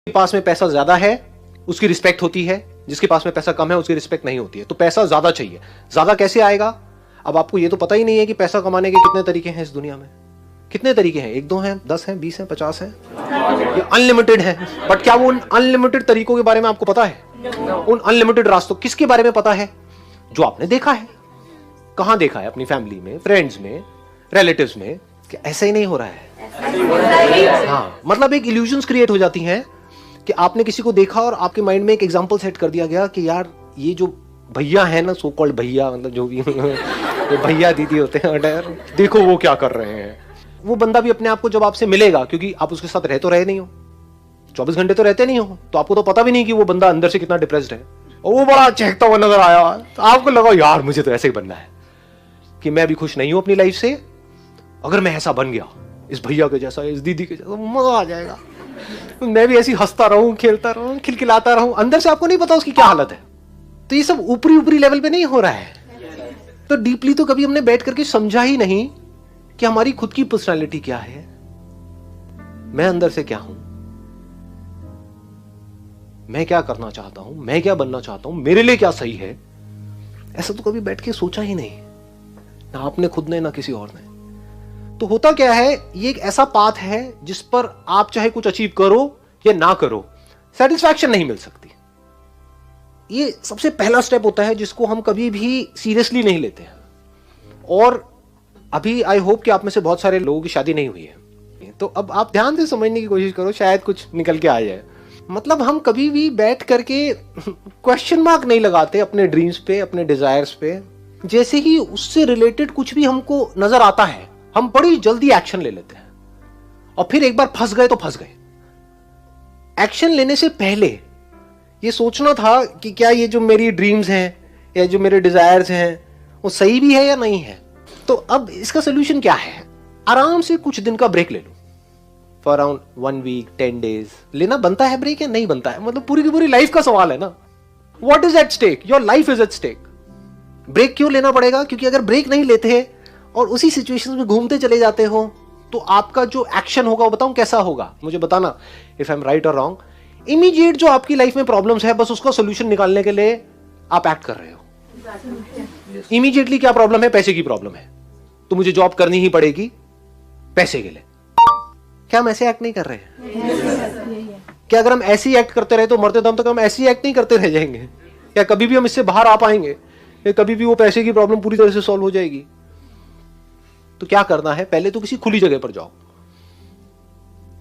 पास में पैसा ज्यादा है उसकी रिस्पेक्ट होती है, जिसके पास में पैसा कम है उसकी रिस्पेक्ट नहीं होती है। तो पैसा ज्यादा चाहिए। ज्यादा कैसे आएगा? अब आपको ये तो पता ही नहीं है कि पैसा कमाने के कितने तरीके हैं इस दुनिया में। कितने तरीके हैं? 1 2 हैं, 10 हैं, 20 हैं, 50 हैं, ये अनलिमिटेड है। बट क्या वो उन अनलिमिटेड तरीकों के बारे में आपको पता है? उन अनलिमिटेड रास्तों किसके बारे में पता है? जो आपने देखा है। कहां देखा है? अपनी फैमिली में, फ्रेंड्स में, रिलेटिव्स में। क्या ऐसा ही नहीं हो रहा है? हाँ, मतलब एक इल्यूजन्स क्रिएट हो जाती हैं कि आपने किसी को देखा और आपके माइंड में एक एग्जांपल सेट कर दिया गया कि यार ये जो भैया है ना, सो कॉल्ड भैया, मतलब जो भी भैया दीदी होते हैं, देखो वो क्या कर रहे हैं। वो बंदा भी अपने आप को जब आपसे मिलेगा, क्योंकि आप उसके साथ रह तो रहे नहीं हो, 24 घंटे तो रहते नहीं हो, तो आपको तो पता भी नहीं कि वो बंदा अंदर से कितना डिप्रेस्ड है। और वो बड़ा चहकता हुआ नजर आया, तो आपको लगा यार मुझे तो ऐसे ही बनना है कि मैं भी खुश नहीं हूं अपनी लाइफ से, अगर मैं ऐसा बन गया इस भैया के जैसा, इस दीदी के जैसा, मजा आ जाएगा। मैं भी ऐसी हंसता रहूं, खेलता रहूं, खिलखिलाता रहूं। अंदर से आपको नहीं पता उसकी क्या हालत है। तो ये सब ऊपरी ऊपरी लेवल पे नहीं हो रहा है। तो डीपली तो कभी हमने बैठ करके समझा ही नहीं कि हमारी खुद की पर्सनालिटी क्या है, मैं अंदर से क्या हूं, मैं क्या करना चाहता हूं, मैं क्या बनना चाहता हूं, मेरे लिए क्या सही है। ऐसा तो कभी बैठ के सोचा ही नहीं, ना आपने खुद ने, ना किसी और ने। तो होता क्या है, ये एक ऐसा पाथ है जिस पर आप चाहे कुछ अचीव करो या ना करो, सेटिस्फैक्शन नहीं मिल सकती। ये सबसे पहला स्टेप होता है जिसको हम कभी भी सीरियसली नहीं लेते हैं। और अभी आई होप कि आप में से बहुत सारे लोगों की शादी नहीं हुई है, तो अब आप ध्यान से समझने की कोशिश करो, शायद कुछ निकल के आ जाए। मतलब हम कभी भी बैठ करके क्वेश्चन मार्क नहीं लगाते अपने ड्रीम्स पे, अपने डिजायर्स पे। जैसे ही उससे रिलेटेड कुछ भी हमको नजर आता है, हम बड़ी जल्दी एक्शन ले लेते हैं, और फिर एक बार फंस गए तो फंस गए। एक्शन लेने से पहले ये सोचना था कि क्या ये जो मेरी ड्रीम्स हैं या जो मेरे डिजायर्स हैं वो सही भी है या नहीं है। तो अब इसका सोल्यूशन क्या है? आराम से कुछ दिन का ब्रेक ले लो, फॉर अराउंड 1 वीक 10 डेज। लेना बनता है ब्रेक या नहीं बनता है, मतलब पूरी की पूरी लाइफ का सवाल है ना। What is at stake? Your life is at stake. Break क्यों लेना पड़ेगा? क्योंकि अगर ब्रेक नहीं लेते और उसी सिचुएशन में घूमते चले जाते हो, तो आपका जो एक्शन होगा वो बताऊं कैसा होगा, मुझे बताना इफ आई एम राइट और रॉन्ग। इमीडिएट जो आपकी लाइफ में प्रॉब्लम्स है, बस उसका सोल्यूशन निकालने के लिए आप एक्ट कर रहे हो। इमीडिएटली क्या प्रॉब्लम है? पैसे की प्रॉब्लम है, तो मुझे जॉब करनी ही पड़ेगी पैसे के लिए। क्या हम ऐसे एक्ट नहीं कर रहे हैं? क्या अगर हम ऐसे ही एक्ट करते रहे तो मरते दम तक हम ऐसे ही एक्ट नहीं करते रह जाएंगे? क्या कभी भी हम इससे बाहर आ पाएंगे? या कभी भी वो पैसे की प्रॉब्लम पूरी तरह से सॉल्व हो जाएगी? तो क्या करना है, पहले तो किसी खुली जगह पर जाओ।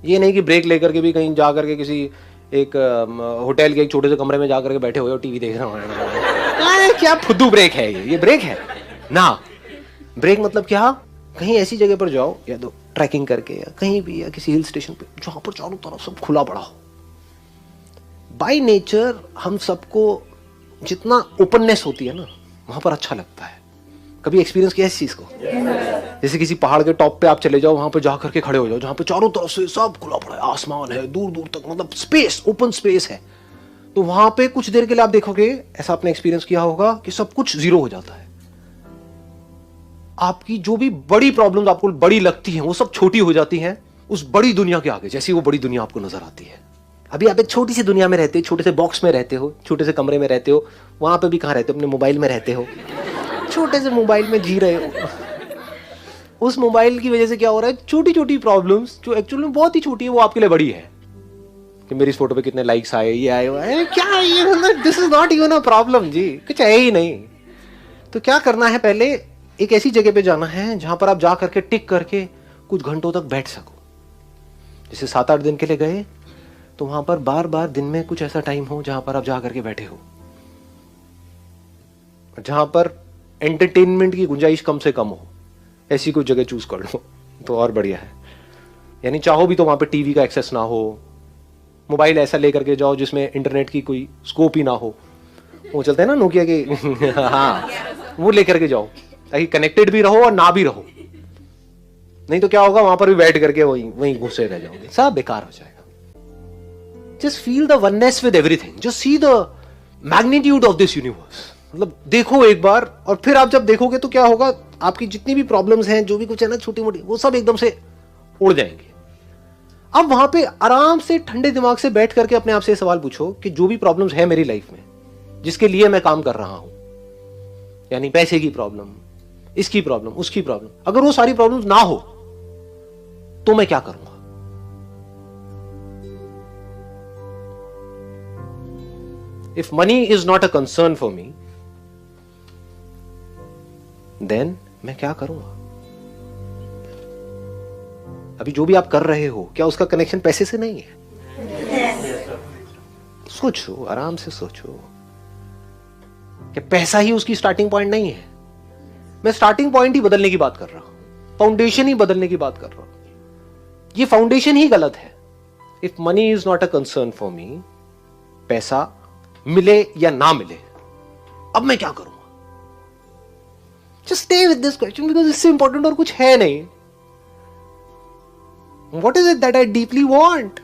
ये नहीं कि ब्रेक लेकर के भी कहीं जा करके किसी एक होटल के एक छोटे से कमरे में जाकर के बैठे हुए हो, टीवी देख रहे हो। क्या फुद्दू ब्रेक है ये ब्रेक है ना। ब्रेक मतलब क्या? कहीं ऐसी जगह पर जाओ, या तो ट्रैकिंग करके, या कहीं भी, या किसी हिल स्टेशन पे जहां पर चारों तरफ सब खुला पड़ा हो। बाय नेचर हम सबको जितना ओपननेस होती है ना, वहां पर अच्छा लगता है। कभी एक्सपीरियंस किया इस चीज को? जैसे किसी पहाड़ के टॉप पे आप चले जाओ, वहां पे जाकर के खड़े हो जाओ, जहां पे चारों तरफ से सब खुला पड़ा है, आसमान है दूर दूर तक, मतलब स्पेस, ओपन स्पेस है। तो वहां पे कुछ देर के लिए आप देखोगे, ऐसा आपने एक्सपीरियंस किया होगा कि सब कुछ जीरो हो जाता है। आपकी जो भी बड़ी प्रॉब्लम्स आपको बड़ी लगती हैं, वो सब छोटी हो जाती हैं उस बड़ी दुनिया के आगे, जैसी वो बड़ी दुनिया आपको नजर आती है। अभी आप एक छोटी सी दुनिया में रहते हो, छोटे से बॉक्स में रहते हो, छोटे से कमरे में रहते हो। वहां पे भी कहां रहते हो? अपने मोबाइल में रहते हो, छोटे से मोबाइल में जी रहे हो। उस मोबाइल की वजह से क्या हो रहा है, छोटी छोटी प्रॉब्लम्स जो एक्चुअली में बहुत ही छोटी है, वो आपके लिए बड़ी है। कि मेरी इस फोटो पे कितने लाइक्स आए, ये आए, वो आए, क्या ये, this is not even a problem जी, कुछ है ही नहीं। तो क्या करना है, पहले एक ऐसी जगह पे जाना है जहां पर आप जा करके टिक करके कुछ घंटों तक बैठ सको। जैसे 7-8 दिन के लिए गए, तो वहां पर बार बार दिन में कुछ ऐसा टाइम हो जहां पर आप जा करके बैठे हो, जहां पर एंटरटेनमेंट की गुंजाइश कम से कम हो। ऐसी कोई जगह चूज कर लो तो और बढ़िया है। यानी चाहो भी तो वहां पे टीवी का एक्सेस ना हो, मोबाइल ऐसा लेकर के जाओ जिसमें इंटरनेट की कोई स्कोप ही ना हो। वो चलते हैं ना नोकिया के हाँ, वो लेकर के जाओ ताकि कनेक्टेड भी रहो और ना भी रहो। नहीं तो क्या होगा, वहां पर भी बैठ करके वहीं घुसे रह जाओगे, सब बेकार हो जाएगा। Just feel the oneness with everything, just see the magnitude of this universe. मतलब देखो एक बार, और फिर आप जब देखोगे तो क्या होगा, आपकी जितनी भी प्रॉब्लम्स हैं, जो भी कुछ है ना छोटी मोटी, वो सब एकदम से उड़ जाएंगे। अब वहां पे आराम से ठंडे दिमाग से बैठ करके अपने आप से सवाल पूछो कि जो भी प्रॉब्लम्स है मेरी लाइफ में, जिसके लिए मैं काम कर रहा हूं, यानी पैसे की प्रॉब्लम, इसकी प्रॉब्लम, उसकी प्रॉब्लम, अगर वो सारी प्रॉब्लम्स ना हो तो मैं क्या करूंगा? If money is not a concern for me, then मैं क्या करूंगा? अभी जो भी आप कर रहे हो, क्या उसका कनेक्शन पैसे से नहीं है? सोचो, आराम से सोचो कि पैसा ही उसकी स्टार्टिंग पॉइंट नहीं है। मैं स्टार्टिंग पॉइंट ही बदलने की बात कर रहा हूं, फाउंडेशन ही बदलने की बात कर रहा हूं। ये फाउंडेशन ही गलत है। If money is not a concern for मी, पैसा मिले या ना मिले, अब मैं क्या करूंगा? Just stay with this question because इससे इंपॉर्टेंट और कुछ है नहीं। What is it that I deeply want?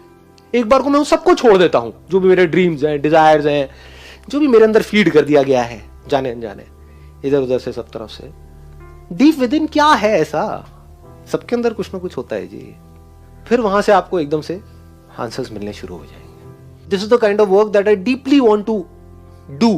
एक बार को मैं उन सबको छोड़ देता हूं, जो भी मेरे ड्रीम्स हैं, डिजायर्स हैं, जो भी मेरे अंदर फीड कर दिया गया है जाने अनजाने, इधर उधर से, सब तरफ से। डीप विद इन क्या है ऐसा? सबके अंदर कुछ ना कुछ होता है जी। फिर वहां से आपको एकदम से आंसर्स मिलने शुरू हो जाएंगे। This is the kind of work that I deeply want to do.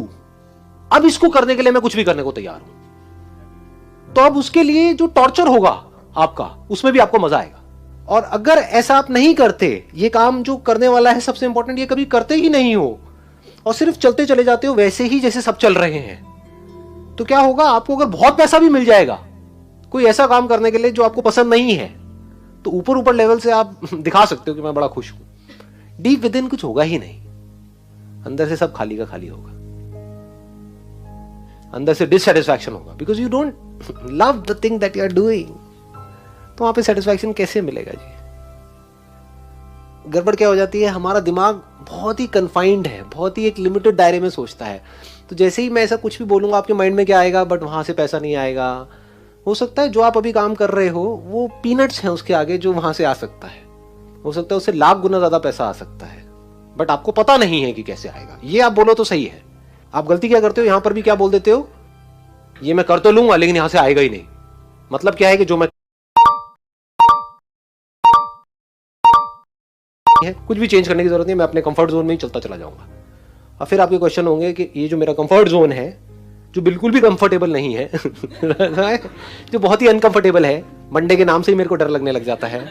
अब इसको करने के लिए मैं कुछ भी करने को तैयार हूं। तो अब उसके लिए जो टॉर्चर होगा आपका, उसमें भी आपको मजा आएगा। और अगर ऐसा आप नहीं करते, ये काम जो करने वाला है सबसे इंपॉर्टेंट, ये कभी करते ही नहीं हो और सिर्फ चलते चले जाते हो वैसे ही जैसे सब चल रहे हैं, तो क्या होगा? आपको अगर बहुत पैसा भी मिल जाएगा कोई ऐसा काम करने के लिए जो आपको पसंद नहीं है, तो ऊपर ऊपर लेवल से आप दिखा सकते हो कि मैं बड़ा खुश हूं। डीप विद इन कुछ होगा ही नहीं। अंदर से सब खाली का खाली होगा। अंदर से डिससैटिस्फैक्शन होगा because you don't love the thing that you are doing. तो वहां पे सेटिस्फैक्शन कैसे मिलेगा जी? गड़बड़ क्या हो जाती है, हमारा दिमाग बहुत ही कन्फाइंड है, बहुत ही एक लिमिटेड दायरे में सोचता है। तो जैसे ही मैं ऐसा कुछ भी बोलूंगा, आपके माइंड में क्या आएगा? बट वहां से पैसा नहीं आएगा। हो सकता है जो आप अभी काम कर रहे हो वो पीनट्स हैं उसके आगे जो वहां से आ सकता है। हो सकता है उससे लाख गुना ज्यादा पैसा आ सकता है, बट आपको पता नहीं है कि कैसे आएगा। ये आप बोलो तो सही है। आप गलती क्या करते हो, यहां पर भी क्या बोल देते हो? ये मैं कर तो लूंगा लेकिन यहां से आएगा ही नहीं। मतलब क्या है कि जो मैं है, कुछ भी चेंज करने की जरूरत नहीं, मैं अपने कंफर्ट जोन में ही चलता चला जाऊंगा। और फिर आपके क्वेश्चन होंगे कि ये जो मेरा कंफर्ट जोन है, जो बिल्कुल भी कंफर्टेबल नहीं है जो बहुत ही अनकंफर्टेबल है, मंडे के नाम से ही मेरे को डर लगने लग जाता है,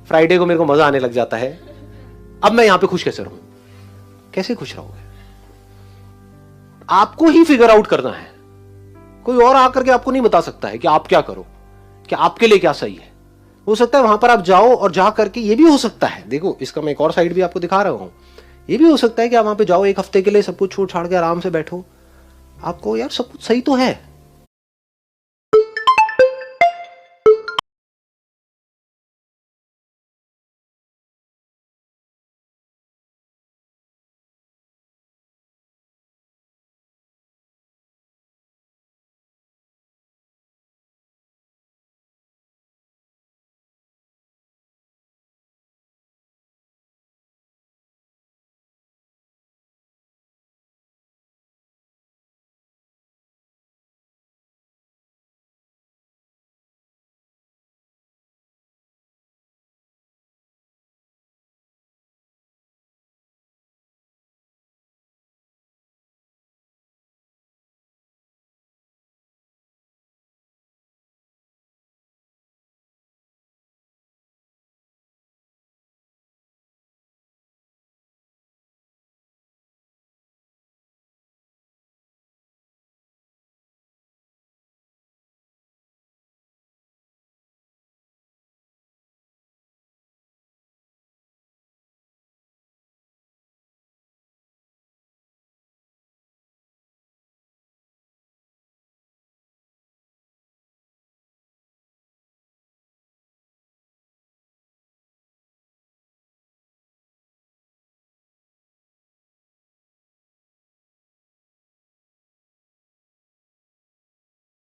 फ्राइडे को मेरे को मजा आने लग जाता है, अब मैं यहां पे खुश कैसे रहूं? कैसे खुश रहोगे? आपको ही फिगर आउट करना है। कोई और आकर के आपको नहीं बता सकता है कि आप क्या करो, कि आपके लिए क्या सही है। हो सकता है वहां पर आप जाओ और जा करके, ये भी हो सकता है, देखो इसका मैं एक और साइड भी आपको दिखा रहा हूं, ये भी हो सकता है कि आप वहां पे जाओ, एक हफ्ते के लिए सब कुछ छोड़ छाड़ के आराम से बैठो, आपको यार सब कुछ सही तो है,